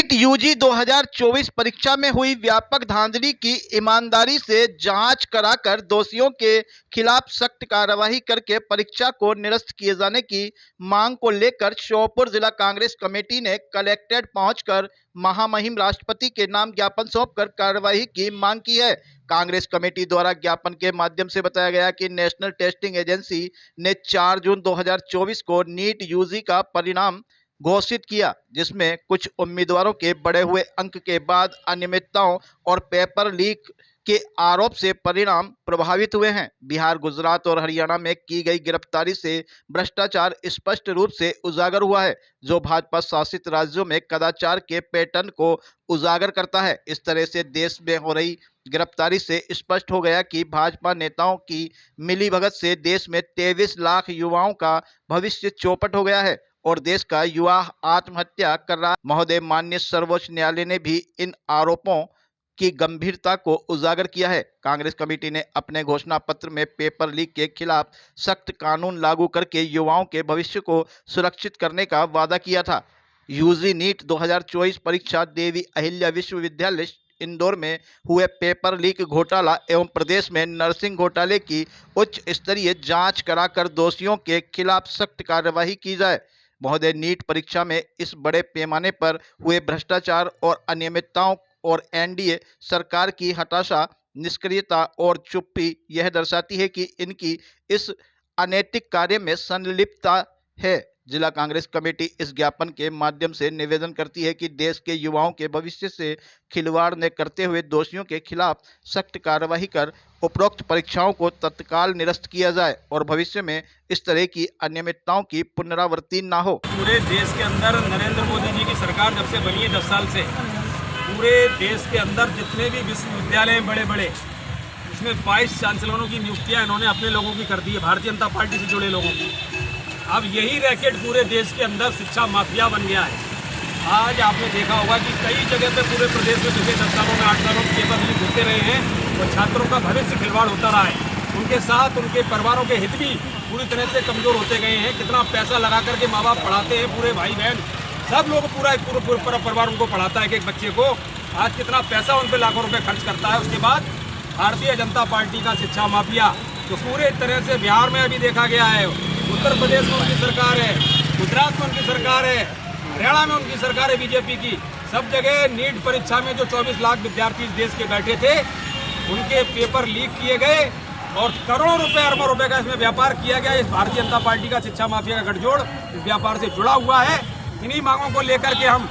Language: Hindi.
नीट यूजी 2024 परीक्षा में हुई व्यापक धांधली की ईमानदारी से जांच कराकर दोषियों के खिलाफ सख्त कार्रवाई करके परीक्षा को निरस्त किए जाने की मांग को लेकर श्योपुर जिला कांग्रेस कमेटी ने कलेक्ट्रेट पहुंचकर महामहिम राष्ट्रपति के नाम ज्ञापन सौंपकर कार्रवाई की मांग की है। कांग्रेस कमेटी द्वारा ज्ञापन के माध्यम से बताया गया कि नेशनल टेस्टिंग एजेंसी ने 4 जून 2024 को नीट यूजी का परिणाम घोषित किया, जिसमें कुछ उम्मीदवारों के बढ़े हुए अंक के बाद अनियमितताओं और पेपर लीक के आरोप से परिणाम प्रभावित हुए हैं। बिहार, गुजरात और हरियाणा में की गई गिरफ्तारी से भ्रष्टाचार स्पष्ट रूप से उजागर हुआ है, जो भाजपा शासित राज्यों में कदाचार के पैटर्न को उजागर करता है। इस तरह से देश में हो रही गिरफ्तारी से स्पष्ट हो गया कि भाजपा नेताओं की मिलीभगत से देश में 23 लाख युवाओं का भविष्य चौपट हो गया है और देश का युवा आत्महत्या कर रहा है। महोदय, माननीय सर्वोच्च न्यायालय ने भी इन आरोपों की गंभीरता को उजागर किया है। कांग्रेस कमेटी ने अपने घोषणा पत्र में पेपर लीक के खिलाफ सख्त कानून लागू करके युवाओं के भविष्य को सुरक्षित करने का वादा किया था। यूजी नीट 2024 परीक्षा देवी अहिल्या विश्वविद्यालय इंदौर में हुए पेपर लीक घोटाला एवं प्रदेश में नर्सिंग घोटाले की उच्च स्तरीय जांच कराकर दोषियों के खिलाफ सख्त कार्रवाई की जाए। महोदय, नीट परीक्षा में इस बड़े पैमाने पर हुए भ्रष्टाचार और अनियमितताओं और एनडीए सरकार की हताशा, निष्क्रियता और चुप्पी यह दर्शाती है कि इनकी इस अनैतिक कार्य में संलिप्तता है। जिला कांग्रेस कमेटी इस ज्ञापन के माध्यम से निवेदन करती है कि देश के युवाओं के भविष्य से खिलवाड़ न करते हुए दोषियों के खिलाफ सख्त कार्रवाई कर उपरोक्त परीक्षाओं को तत्काल निरस्त किया जाए और भविष्य में इस तरह की अनियमितताओं की पुनरावृत्ति न हो। पूरे देश के अंदर नरेंद्र मोदी जी की सरकार जब से बनी है 10 साल से, पूरे देश के अंदर जितने भी विश्वविद्यालय बड़े बड़े, इसमें 22 चांसलरों की नियुक्तियां इन्होंने अपने लोगों की कर दी है, भारतीय जनता पार्टी से जुड़े लोगों की। अब यही रैकेट पूरे देश के अंदर शिक्षा माफिया बन गया है। आज आपने देखा होगा कि कई जगह पे पूरे प्रदेश में पिछले 10 सालों में 8 सालों में पेपर लीक होते रहे हैं और छात्रों का भविष्य खिलवाड़ होता रहा है। उनके साथ उनके परिवारों के हित भी पूरी तरह से कमजोर होते गए हैं। कितना पैसा लगा करके माँ बाप पढ़ाते हैं, पूरे भाई बहन सब लोग पूरा परिवार उनको पढ़ाता है कि एक बच्चे को आज कितना पैसा उन पर लाखों रुपए खर्च करता है। उसके बाद भारतीय जनता पार्टी का शिक्षा माफिया तो पूरे तरह से बिहार में अभी देखा गया है, उत्तर प्रदेश में उनकी सरकार है, गुजरात में उनकी सरकार है, हरियाणा में उनकी सरकार है बीजेपी की। सब जगह नीट परीक्षा में जो 24 लाख विद्यार्थी इस देश के बैठे थे, उनके पेपर लीक किए गए और करोड़ों रुपए, अरबों रुपए का इसमें व्यापार किया गया। इस भारतीय जनता पार्टी का शिक्षा माफिया का गठजोड़ इस व्यापार से जुड़ा हुआ है। इन्हीं मांगों को लेकर के हम